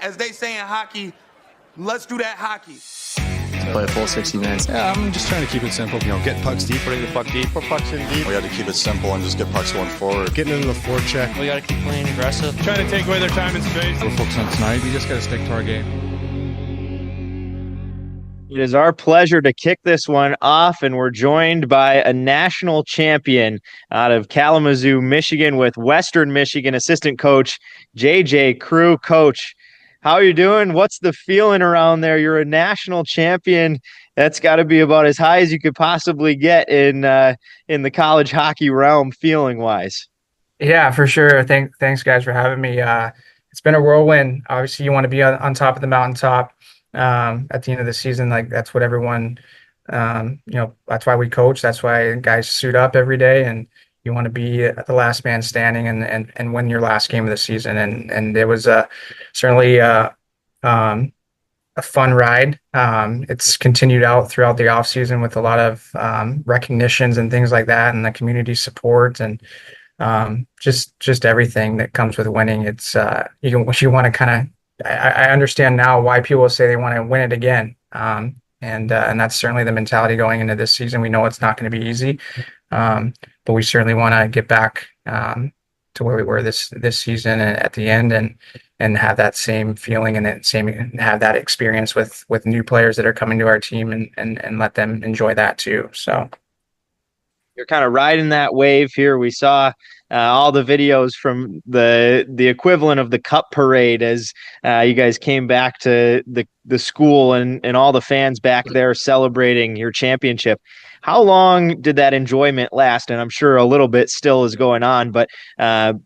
As they say in hockey, let's do that hockey. Play a full 60 minutes. Yeah, I'm just trying to keep it simple. Get pucks deep, bring the puck deep. Put pucks in deep. We got to keep it simple and just get pucks going forward. Getting into the forecheck. We got to keep playing aggressive. Trying to take away their time and space. We're focused on tonight. We just got to stick to our game. It is our pleasure to kick this one off, and we're joined by a national champion out of Kalamazoo, Michigan, with Western Michigan assistant coach J.J. Crew. Coach, how are you doing? What's the feeling around there? You're a national champion. That's got to be about as high as you could possibly get in the college hockey realm, feeling wise. Yeah, for sure. Thanks, guys, for having me. It's been a whirlwind. Obviously, you want to be on top of the mountaintop at the end of the season. Like, that's what everyone, that's why we coach. That's why guys suit up every day, and you want to be the last man standing and win your last game of the season. And it was certainly a fun ride. It's continued out throughout the off season with a lot of recognitions and things like that, and the community support and just everything that comes with winning. It's you want to kind of. I understand now why people say they want to win it again. And that's certainly the mentality going into this season. We know it's not going to be easy, but we certainly want to get back to where we were this season at the end and have that same feeling and have that experience with new players that are coming to our team and let them enjoy that too. So you're kind of riding that wave here. We saw all the videos from the equivalent of the Cup Parade as you guys came back to the school and all the fans back there celebrating your championship. How long did that enjoyment last? And I'm sure a little bit still is going on, but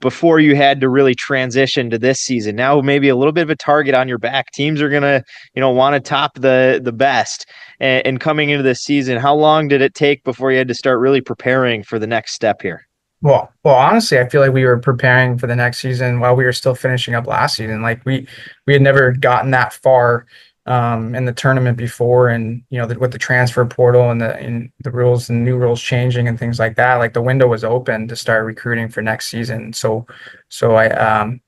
before you had to really transition to this season, now maybe a little bit of a target on your back. Teams are going to, want to top the best. And coming into this season, how long did it take before you had to start really preparing for the next step here? Well, honestly, I feel like we were preparing for the next season while we were still finishing up last season. Like we had never gotten that far in the tournament before, and with the transfer portal and the rules and new rules changing and things like that, like the window was open to start recruiting for next season. So I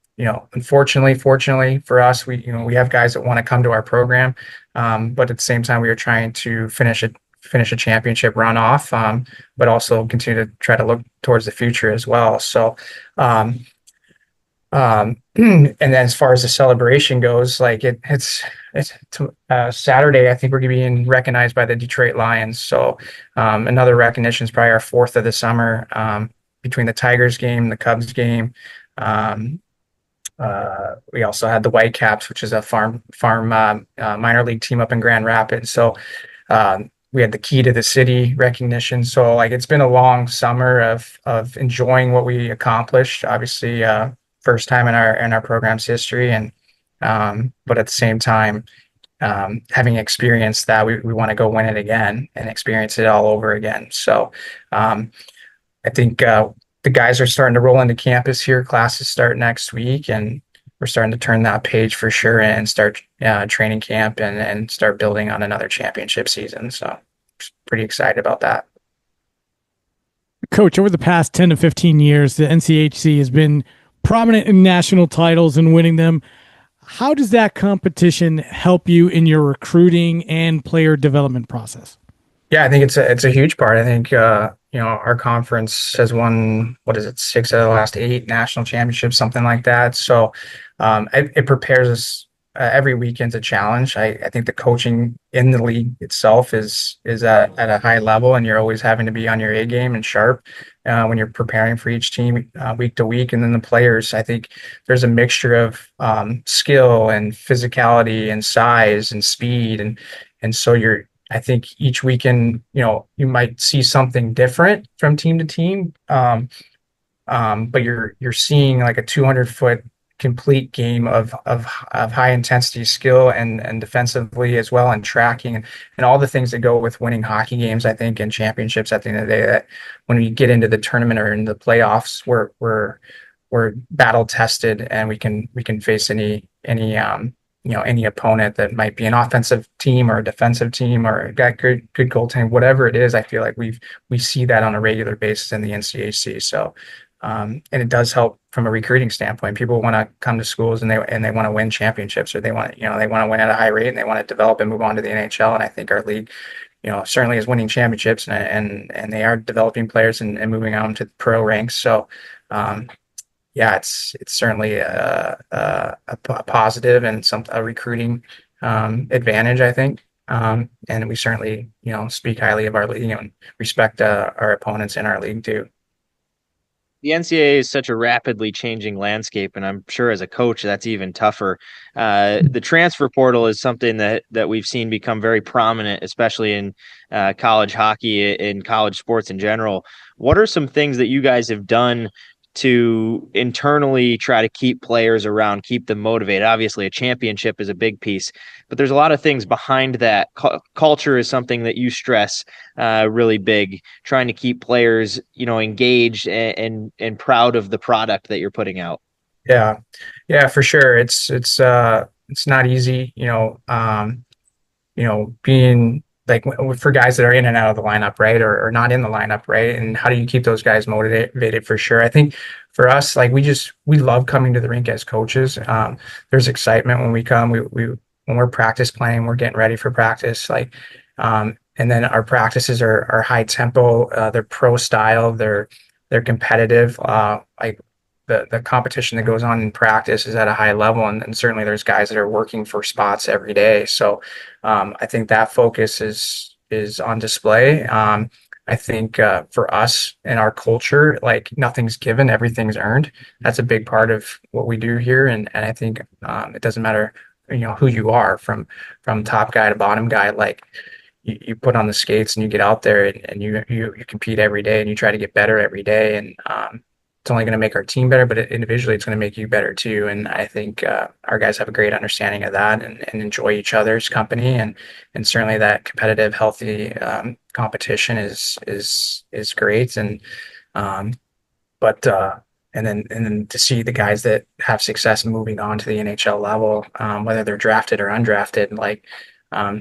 unfortunately, fortunately for us, we have guys that want to come to our program, but at the same time we were trying to finish a championship run off, but also continue to try to look towards the future as well. So, and then as far as the celebration goes, like it's Saturday, I think we're being recognized by the Detroit Lions. So, another recognition is probably our fourth of the summer, between the Tigers game, the Cubs game. We also had the Whitecaps, which is a farm minor league team up in Grand Rapids. So, we had the Key to the City recognition. So like it's been a long summer of enjoying what we accomplished. Obviously, first time in our program's history, and but at the same time, having experienced that, we want to go win it again and experience it all over again. So I think the guys are starting to roll into campus here. Classes start next week, and we're starting to turn that page for sure and start training camp and start building on another championship season. So pretty excited about that. Coach, over the past 10 to 15 years, the NCHC has been prominent in national titles and winning them. How does that competition help you in your recruiting and player development process? Yeah, I think it's a huge part. I think, our conference has won, 6 out of the last 8 national championships, something like that. So it prepares us every weekend's a challenge. I think the coaching in the league itself is at a high level, and you're always having to be on your A game and sharp when you're preparing for each team week to week. And then the players, I think there's a mixture of skill and physicality and size and speed. And so I think each weekend, you might see something different from team to team. But you're seeing like a 200-foot complete game of high intensity skill and defensively as well, and tracking and all the things that go with winning hockey games, I think, and championships at the end of the day, that when we get into the tournament or in the playoffs, we're battle tested, and we can face any opponent that might be an offensive team or a defensive team or got good goaltending, whatever it is. I feel like we see that on a regular basis in the NCAC. So And it does help from a recruiting standpoint. People want to come to schools and they want to win championships, or they want to win at a high rate, and they want to develop and move on to the NHL. And I think our league, certainly is winning championships, and they are developing players and moving on to the pro ranks. So, yeah, it's certainly a positive and a recruiting advantage, I think. And we certainly, speak highly of our league and respect our opponents in our league too. The NCAA is such a rapidly changing landscape, and I'm sure as a coach that's even tougher. The transfer portal is something that we've seen become very prominent, especially in college hockey, in college sports in general. What are some things that you guys have done to internally try to keep players around, keep them motivated? Obviously, a championship is a big piece, but there's a lot of things behind that. Culture is something that you stress really big, trying to keep players, engaged and proud of the product that you're putting out. Yeah, yeah, for sure. It's not easy, being like for guys that are in and out of the lineup, right, or not in the lineup, right, and how do you keep those guys motivated? For sure, I think for us, like we love coming to the rink as coaches. There's excitement when we come. We when we're practice playing, we're getting ready for practice, and then our practices are high tempo. They're pro style. They're competitive. Like the competition that goes on in practice is at a high level, and certainly there's guys that are working for spots every day. So I think that focus is on display. I think for us and our culture, like nothing's given, everything's earned. That's a big part of what we do here, and I think it doesn't matter who you are, from top guy to bottom guy. Like you put on the skates and you get out there, and you compete every day, and you try to get better every day, and it's only going to make our team better, but individually it's going to make you better too. And I think our guys have a great understanding of that, and enjoy each other's company, and certainly that competitive, healthy competition is great. And but and then to see the guys that have success moving on to the NHL level, whether they're drafted or undrafted,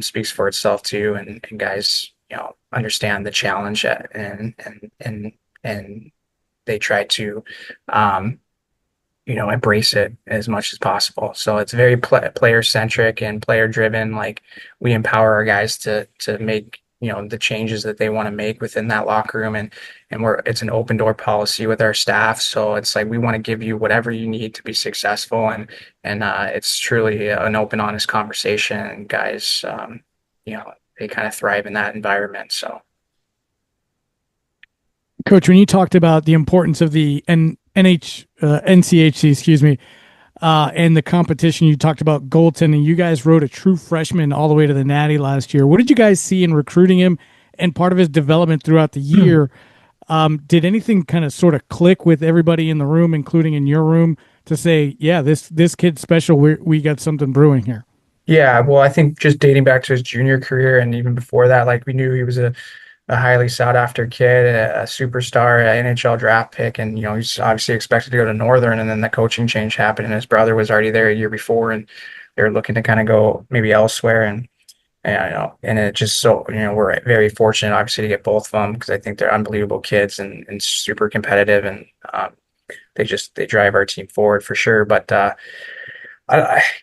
speaks for itself too. And guys, understand the challenge, and they try to, embrace it as much as possible. So it's very player centric and player driven. Like we empower our guys to make, the changes that they want to make within that locker room. And it's an open door policy with our staff. So it's like, we want to give you whatever you need to be successful. And it's truly an open, honest conversation. And guys, they kind of thrive in that environment. So. Coach, when you talked about the importance of the NCHC, excuse me, and the competition, you talked about goaltending. You guys rode a true freshman all the way to the Natty last year. What did you guys see in recruiting him and part of his development throughout the year? Did anything kind of sort of click with everybody in the room, including in your room, to say, yeah, this kid's special. We got something brewing here? Yeah, well, I think just dating back to his junior career and even before that, like we knew he was a highly sought after kid, a superstar, an NHL draft pick. And, he's obviously expected to go to Northern, and then the coaching change happened, and his brother was already there a year before, and they were looking to kind of go maybe elsewhere. And it just, so, we're very fortunate obviously to get both of them, because I think they're unbelievable kids and super competitive, and they drive our team forward for sure. But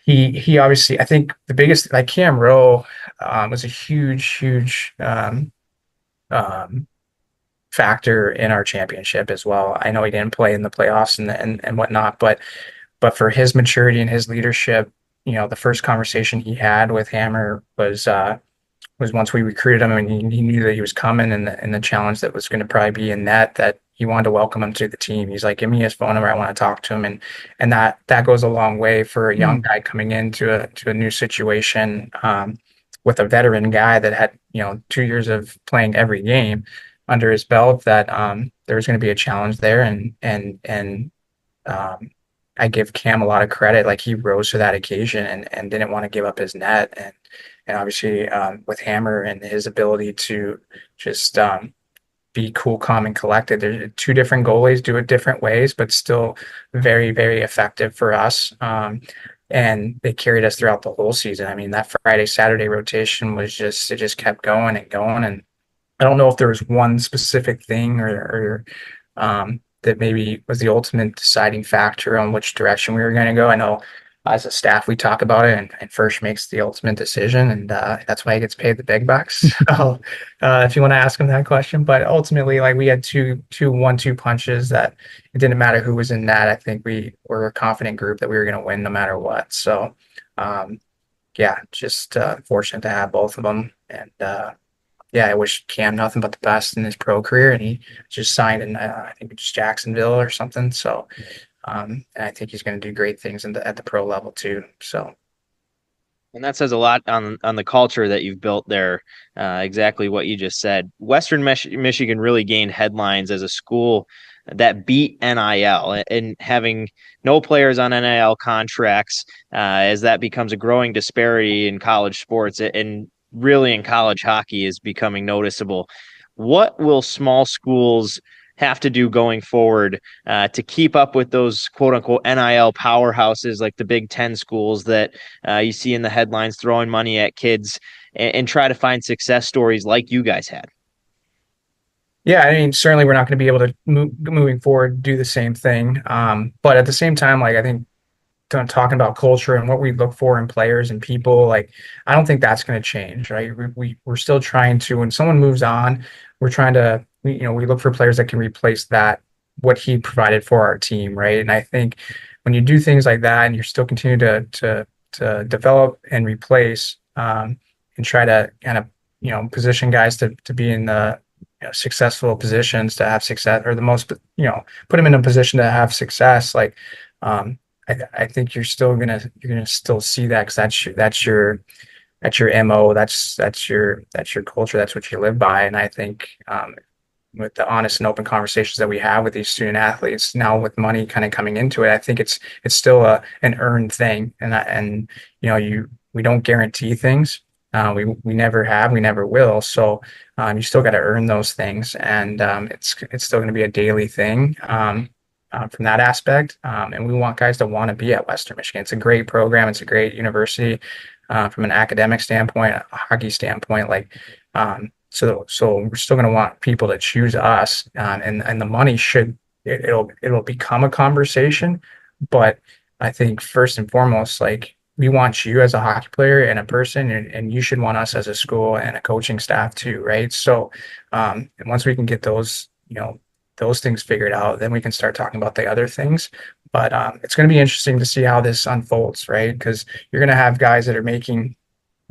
he obviously, I think the biggest, like Cam Rowe was a huge factor in our championship as well. I know he didn't play in the playoffs and whatnot, but for his maturity and his leadership, the first conversation he had with Hammer was once we recruited him, and he knew that he was coming, and the challenge that was going to probably be in that he wanted to welcome him to the team. He's like, give me his phone number, I want to talk to him. And that goes a long way for a young guy coming into a new situation, with a veteran guy that had 2 years of playing every game under his belt, that there was going to be a challenge there. And I give Cam a lot of credit. Like he rose to that occasion and didn't want to give up his net. And obviously with Hammer and his ability to just be cool, calm, and collected. There's two different goalies, do it different ways, but still very, very effective for us. And they carried us throughout the whole season. I mean, that Friday, Saturday rotation it just kept going and going. And I don't know if there was one specific thing or that maybe was the ultimate deciding factor on which direction we were going to go. I know as a staff we talk about it, and Firsch makes the ultimate decision, and that's why he gets paid the big bucks. So if you want to ask him that question, but ultimately, like, we had two 1-2 punches that it didn't matter who was in net. I think we were a confident group that we were going to win no matter what. So yeah, just fortunate to have both of them, and yeah, I wish Cam nothing but the best in his pro career, and he just signed in I think it's Jacksonville or something. So and I think he's going to do great things at the pro level too. So. And that says a lot on the culture that you've built there. Exactly what you just said. Western Michigan really gained headlines as a school that beat NIL, and having no players on NIL contracts, as that becomes a growing disparity in college sports, and really in college hockey is becoming noticeable. What will small schools have to do going forward to keep up with those quote unquote NIL powerhouses like the Big Ten schools that you see in the headlines throwing money at kids, and try to find success stories like you guys had? Yeah, I mean, certainly we're not going to be able to moving forward do the same thing. But at the same time, like, I think talking about culture and what we look for in players and people, like, I don't think that's going to change, right? We're still trying to, when someone moves on, we're trying to, we look for players that can replace that, what he provided for our team, right? And I think when you do things like that and you're still continue to develop and replace, and try to kind of, position guys to be in the successful positions to have success, or the most, put them in a position to have success, like, I think you're gonna still see that, because that's your MO, that's your culture, that's what you live by. And I think with the honest and open conversations that we have with these student athletes now, with money kind of coming into it, I think it's still an earned thing. And we don't guarantee things. We never have, we never will. So you still got to earn those things, and it's still going to be a daily thing. From that aspect. And we want guys to want to be at Western Michigan. It's a great program. It's a great university from an academic standpoint, a hockey standpoint. Like, so we're still going to want people to choose us, and the money it'll become a conversation. But I think first and foremost, like, we want you as a hockey player and a person, and you should want us as a school and a coaching staff too, right? So, and once we can get those, those things figured out, then we can start talking about the other things. But it's going to be interesting to see how this unfolds, right? Because you're going to have guys that are making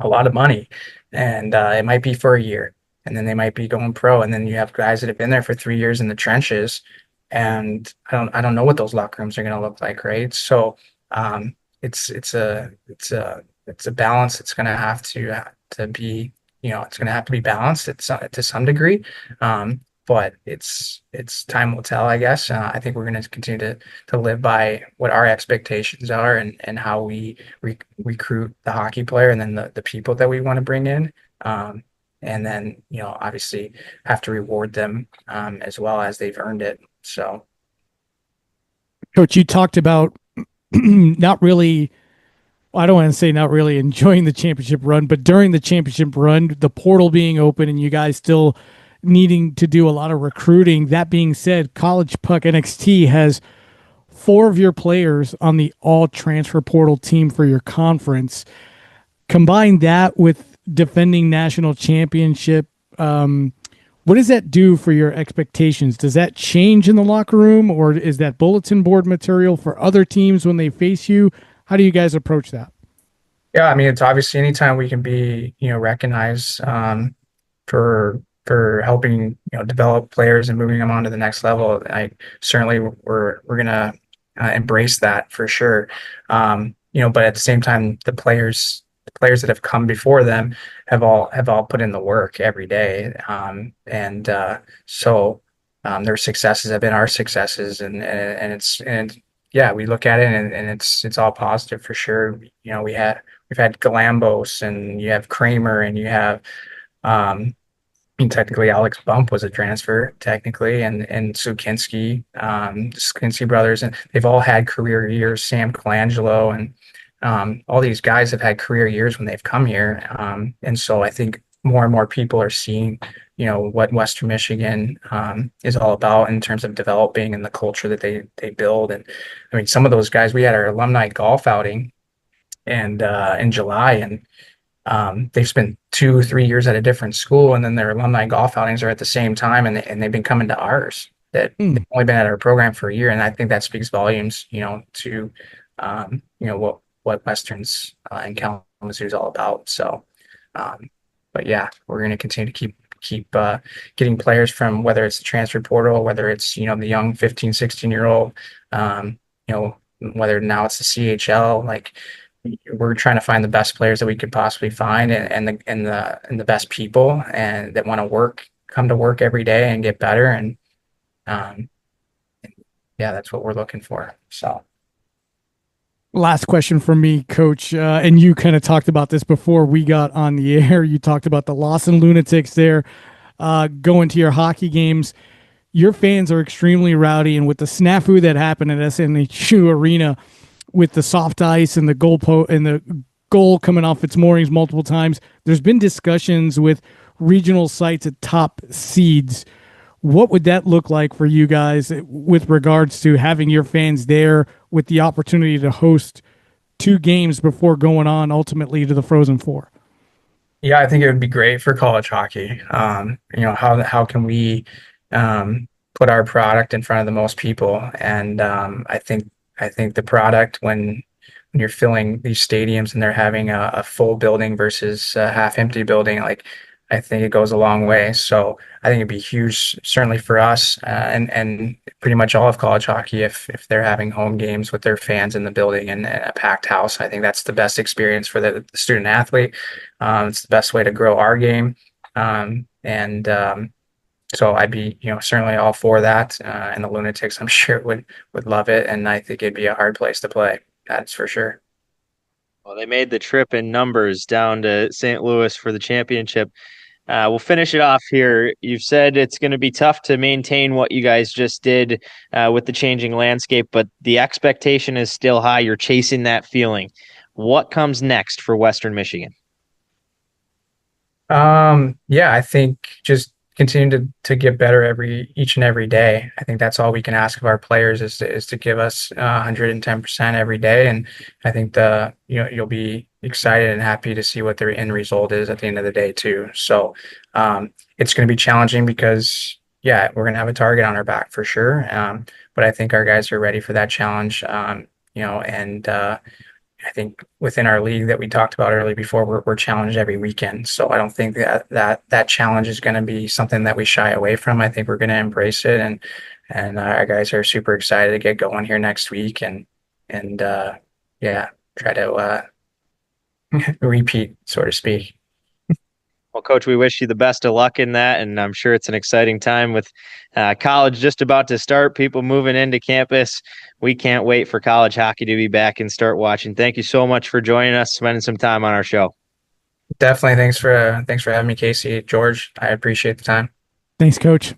a lot of money, and it might be for a year, and then they might be going pro, and then you have guys that have been there for 3 years in the trenches, and I don't know what those locker rooms are going to look like, right? So it's a balance. It's going to have to be, it's going to have to be balanced to some degree. But it's time will tell, I guess. I think we're going to continue to live by what our expectations are, and how we recruit the hockey player, and then the people that we want to bring in. And then, obviously have to reward them as well as they've earned it. So, Coach, you talked about not really, I don't want to say not really enjoying the championship run, but during the championship run, the portal being open and you guys still needing to do a lot of recruiting. That being said, College Puck NXT has 4 of your players on the all transfer portal team for your conference. Combine that with defending national championship. What does that do for your expectations? Does that change in the locker room, or is that bulletin board material for other teams when they face you? How do you guys approach that? Yeah, I mean, it's obviously anytime we can be, recognized for helping, develop players and moving them on to the next level. We're gonna embrace that for sure. But at the same time, the players that have come before them have all put in the work every day. So their successes have been our successes, and yeah, we look at it, and it's all positive for sure. We've had Galambos, and you have Kramer, and you have technically Alex Bump was a transfer technically, and Sukinski, the Sukinski brothers, and they've all had career years. Sam Colangelo, and all these guys have had career years when they've come here. And so I think more and more people are seeing, what Western Michigan is all about in terms of developing and the culture that they build. And I mean, some of those guys, we had our alumni golf outing and in July, and they've spent 2 3 years at a different school, and then their alumni golf outings are at the same time, and they've been coming to ours. That they've only been at our program for a year, and I think that speaks volumes, to what Western's in Kalamazoo is all about. So, but yeah, we're going to continue to keep getting players from, whether it's the transfer portal, whether it's the young 15 16-year-old, whether now it's the CHL. Like, we're trying to find the best players that we could possibly find, and the best people, and that want to come to work every day and get better. And yeah, that's what we're looking for. So Last question from me, Coach. And you kind of talked about this before we got on the air. You talked about the Lawson Lunatics there, going to your hockey games. Your fans are extremely rowdy, and with the snafu that happened at SNHU Arena, with the soft ice and the goal coming off its moorings multiple times, there's been discussions with regional sites at top seeds. What would that look like for you guys with regards to having your fans there, with the opportunity to host 2 games before going on ultimately to the Frozen Four? yeah, I think it would be great for college hockey. How can we put our product in front of the most people? And I think the product, when you're filling these stadiums and they're having a full building versus a half empty building, like, I think it goes a long way. So I think it'd be huge, certainly for us, and pretty much all of college hockey, if they're having home games with their fans in the building and a packed house. I think that's the best experience for the student athlete. It's the best way to grow our game. So I'd be, certainly all for that. And the Lunatics, I'm sure would love it. And I think it'd be a hard place to play. That's for sure. Well, they made the trip in numbers down to St. Louis for the championship. We'll finish it off here. You've said it's going to be tough to maintain what you guys just did with the changing landscape, but the expectation is still high. You're chasing that feeling. What comes next for Western Michigan? Yeah, I think just continue to get better each and every day. I think that's all we can ask of our players, is to give us 110% every day. And I think you'll be excited and happy to see what their end result is at the end of the day too. So it's going to be challenging because, yeah, we're going to have a target on our back for sure. But I think our guys are ready for that challenge. And I think within our league that we talked about earlier before, we're challenged every weekend. So I don't think that challenge is going to be something that we shy away from. I think we're going to embrace it, and our guys are super excited to get going here next week, and yeah, try to repeat, so to speak. Well, Coach, we wish you the best of luck in that, and I'm sure it's an exciting time with college just about to start, people moving into campus. We can't wait for college hockey to be back and start watching. Thank you so much for joining us, spending some time on our show. Definitely. Thanks for having me, Casey. George, I appreciate the time. Thanks, Coach.